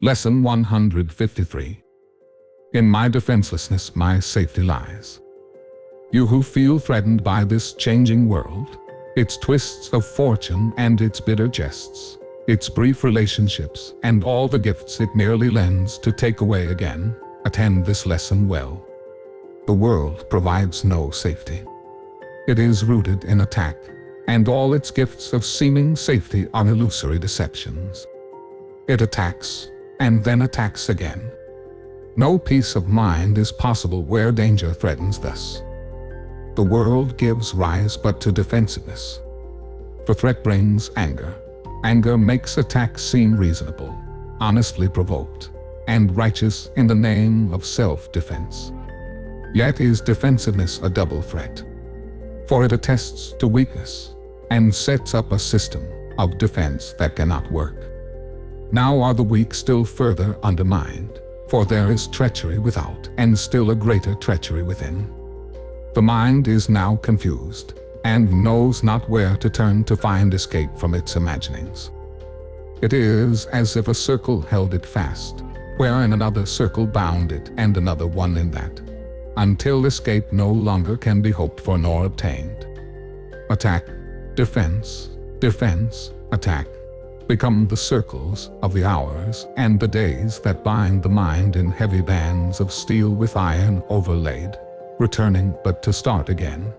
Lesson 153. In my defenselessness my safety lies. You who feel threatened by this changing world, its twists of fortune and its bitter jests, its brief relationships and all the gifts it merely lends to take away again, attend this lesson well. The world provides no safety. It is rooted in attack, and all its gifts of seeming safety are illusory deceptions. It attacks, and then attacks again. No peace of mind is possible where danger threatens thus. The world gives rise but to defensiveness. For threat brings anger. Anger makes attack seem reasonable, honestly provoked, and righteous in the name of self-defense. Yet is defensiveness a double threat. For it attests to weakness, and sets up a system of defense that cannot work. Now are the weak still further undermined, for there is treachery without and still a greater treachery within. The mind is now confused, and knows not where to turn to find escape from its imaginings. It is as if a circle held it fast, wherein another circle bound it and another one in that, until escape no longer can be hoped for nor obtained. Attack, defense, defense, attack, become the circles of the hours and the days that bind the mind in heavy bands of steel with iron overlaid, returning but to start again.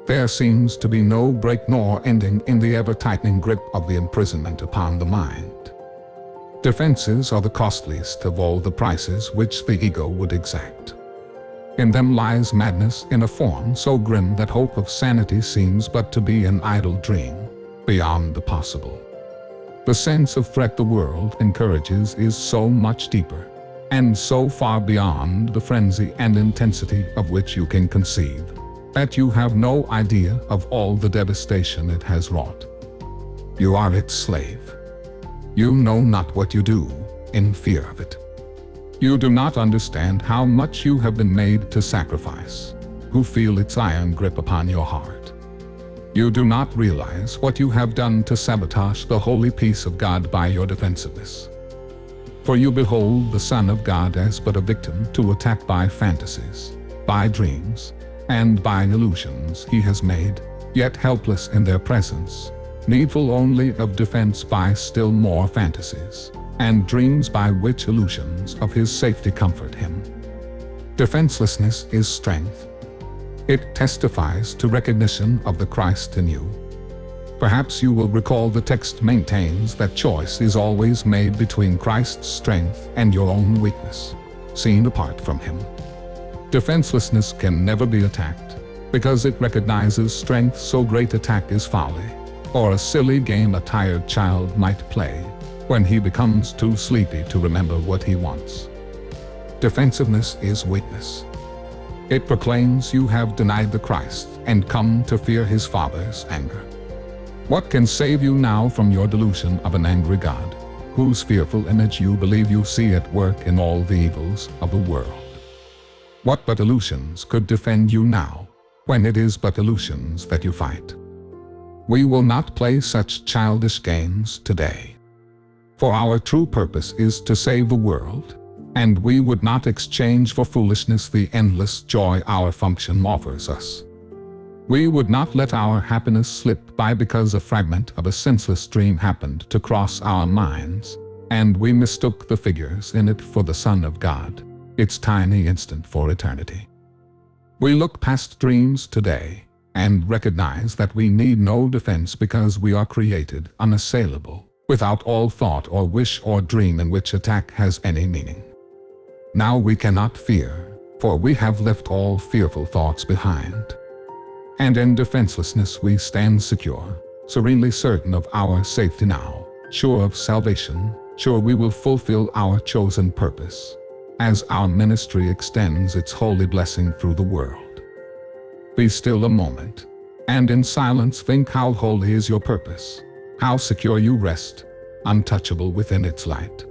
There seems to be no break nor ending in the ever-tightening grip of the imprisonment upon the mind. Defenses are the costliest of all the prices which the ego would exact. In them lies madness in a form so grim that hope of sanity seems but to be an idle dream, beyond the possible. The sense of threat the world encourages is so much deeper, and so far beyond the frenzy and intensity of which you can conceive, that you have no idea of all the devastation it has wrought. You are its slave. You know not what you do, in fear of it. You do not understand how much you have been made to sacrifice, who feel its iron grip upon your heart. You do not realize what you have done to sabotage the holy peace of God by your defensiveness. For you behold the Son of God as but a victim to attack by fantasies, by dreams, and by illusions he has made, yet helpless in their presence, needful only of defense by still more fantasies, and dreams by which illusions of his safety comfort him. Defenselessness is strength. It testifies to recognition of the Christ in you. Perhaps you will recall the text maintains that choice is always made between Christ's strength and your own weakness, seen apart from him. Defenselessness can never be attacked, because it recognizes strength so great attack is folly, or a silly game a tired child might play, when he becomes too sleepy to remember what he wants. Defensiveness is weakness. It proclaims you have denied the Christ and come to fear his Father's anger. What can save you now from your delusion of an angry God, whose fearful image you believe you see at work in all the evils of the world? What but illusions could defend you now, when it is but illusions that you fight? We will not play such childish games today. For our true purpose is to save the world, and we would not exchange for foolishness the endless joy our function offers us. We would not let our happiness slip by because a fragment of a senseless dream happened to cross our minds, and we mistook the figures in it for the Son of God, its tiny instant for eternity. We look past dreams today, and recognize that we need no defense because we are created unassailable, without all thought or wish or dream in which attack has any meaning. Now we cannot fear, for we have left all fearful thoughts behind. And in defenselessness we stand secure, serenely certain of our safety now, sure of salvation, sure we will fulfill our chosen purpose, as our ministry extends its holy blessing through the world. Be still a moment, and in silence think how holy is your purpose, how secure you rest, untouchable within its light.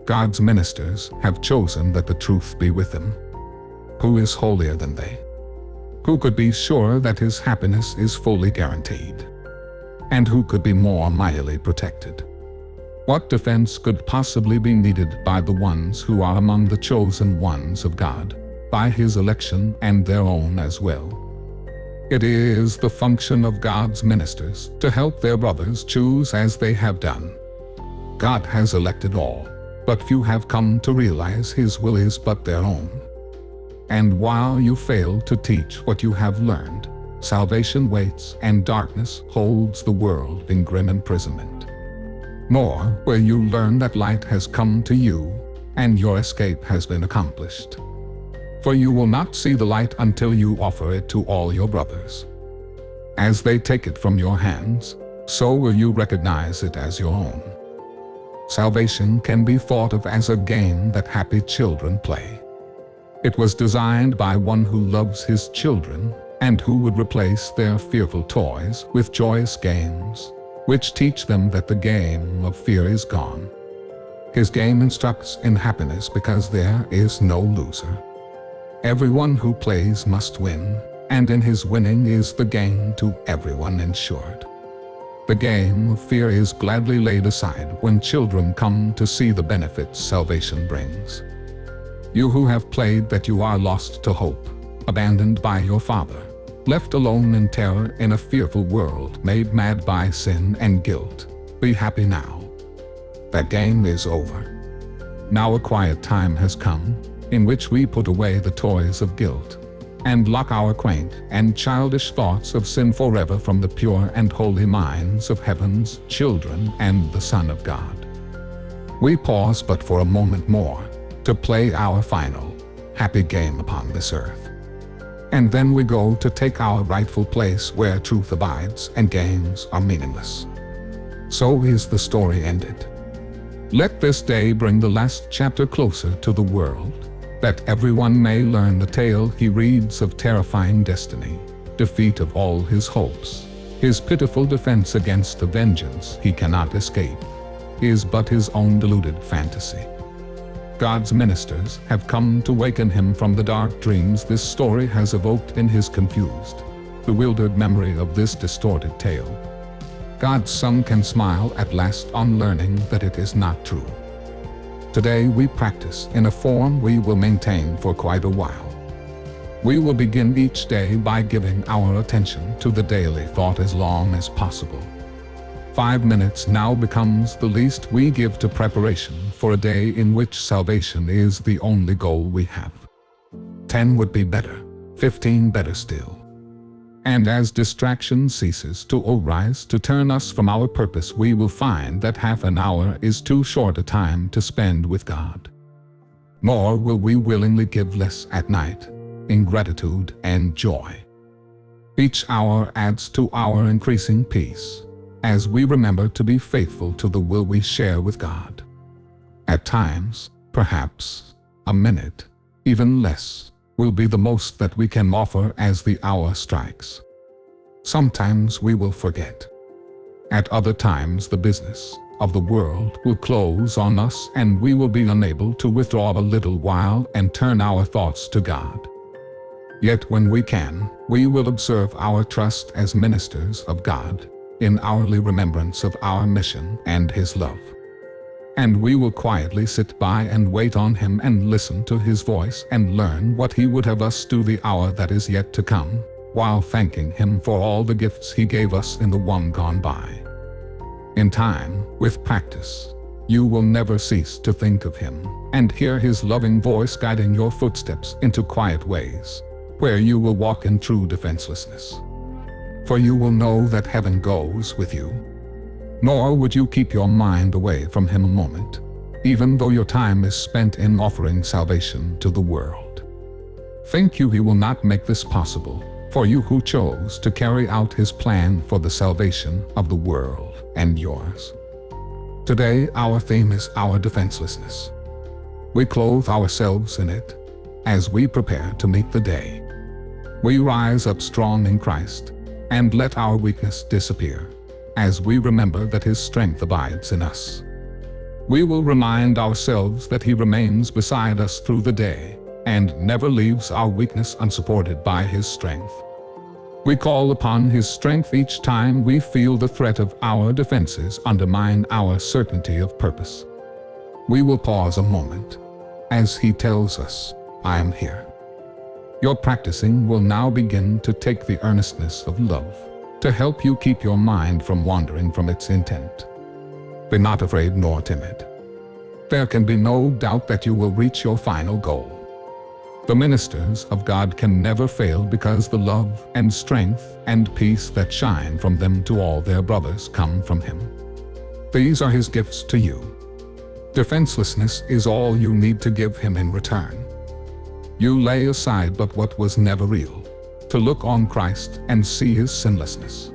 God's ministers have chosen that the truth be with them. Who is holier than they? Who could be sure that his happiness is fully guaranteed? And who could be more mightily protected? What defense could possibly be needed by the ones who are among the chosen ones of God, by His election and their own as well? It is the function of God's ministers to help their brothers choose as they have done. God has elected all, but few have come to realize His will is but their own. And while you fail to teach what you have learned, salvation waits and darkness holds the world in grim imprisonment. Nor where you learn that light has come to you, and your escape has been accomplished. For you will not see the light until you offer it to all your brothers. As they take it from your hands, so will you recognize it as your own. Salvation can be thought of as a game that happy children play. It was designed by one who loves his children, and who would replace their fearful toys with joyous games, which teach them that the game of fear is gone. His game instructs in happiness because there is no loser. Everyone who plays must win, and in his winning is the gain to everyone ensured. The game of fear is gladly laid aside when children come to see the benefits salvation brings. You who have played that you are lost to hope, abandoned by your Father, left alone in terror in a fearful world made mad by sin and guilt, be happy now. That game is over. Now a quiet time has come, in which we put away the toys of guilt, and lock our quaint and childish thoughts of sin forever from the pure and holy minds of heaven's children and the Son of God. We pause but for a moment more, to play our final, happy game upon this earth. And then we go to take our rightful place where truth abides and games are meaningless. So is the story ended. Let this day bring the last chapter closer to the world, that everyone may learn the tale he reads of terrifying destiny, defeat of all his hopes, his pitiful defense against the vengeance he cannot escape, is but his own deluded fantasy. God's ministers have come to waken him from the dark dreams this story has evoked in his confused, bewildered memory of this distorted tale. God's Son can smile at last on learning that it is not true. Today we practice in a form we will maintain for quite a while. We will begin each day by giving our attention to the daily thought as long as possible. 5 minutes now becomes the least we give to preparation for a day in which salvation is the only goal we have. 10 would be better, 15 better still. And as distraction ceases to arise to turn us from our purpose, we will find that half an hour is too short a time to spend with God. Nor will we willingly give less at night, in gratitude and joy. Each hour adds to our increasing peace, as we remember to be faithful to the will we share with God. At times, perhaps, a minute, even less, will be the most that we can offer as the hour strikes. Sometimes we will forget. At other times the business of the world will close on us and we will be unable to withdraw a little while and turn our thoughts to God. Yet when we can, we will observe our trust as ministers of God, in hourly remembrance of our mission and His love. And we will quietly sit by and wait on Him and listen to His voice and learn what He would have us do the hour that is yet to come, while thanking Him for all the gifts He gave us in the one gone by. In time, with practice, you will never cease to think of Him and hear His loving voice guiding your footsteps into quiet ways, where you will walk in true defenselessness. For you will know that heaven goes with you. Nor would you keep your mind away from Him a moment, even though your time is spent in offering salvation to the world. Think you He will not make this possible for you who chose to carry out His plan for the salvation of the world and yours. Today our theme is our defenselessness. We clothe ourselves in it as we prepare to meet the day. We rise up strong in Christ and let our weakness disappear, as we remember that His strength abides in us. We will remind ourselves that He remains beside us through the day, and never leaves our weakness unsupported by His strength. We call upon His strength each time we feel the threat of our defenses undermine our certainty of purpose. We will pause a moment as He tells us, "I am here." Your practicing will now begin to take the earnestness of love to help you keep your mind from wandering from its intent. Be not afraid nor timid. There can be no doubt that you will reach your final goal. The ministers of God can never fail because the love and strength and peace that shine from them to all their brothers come from Him. These are His gifts to you. Defenselessness is all you need to give Him in return. You lay aside but what was never real, to look on Christ and see His sinlessness.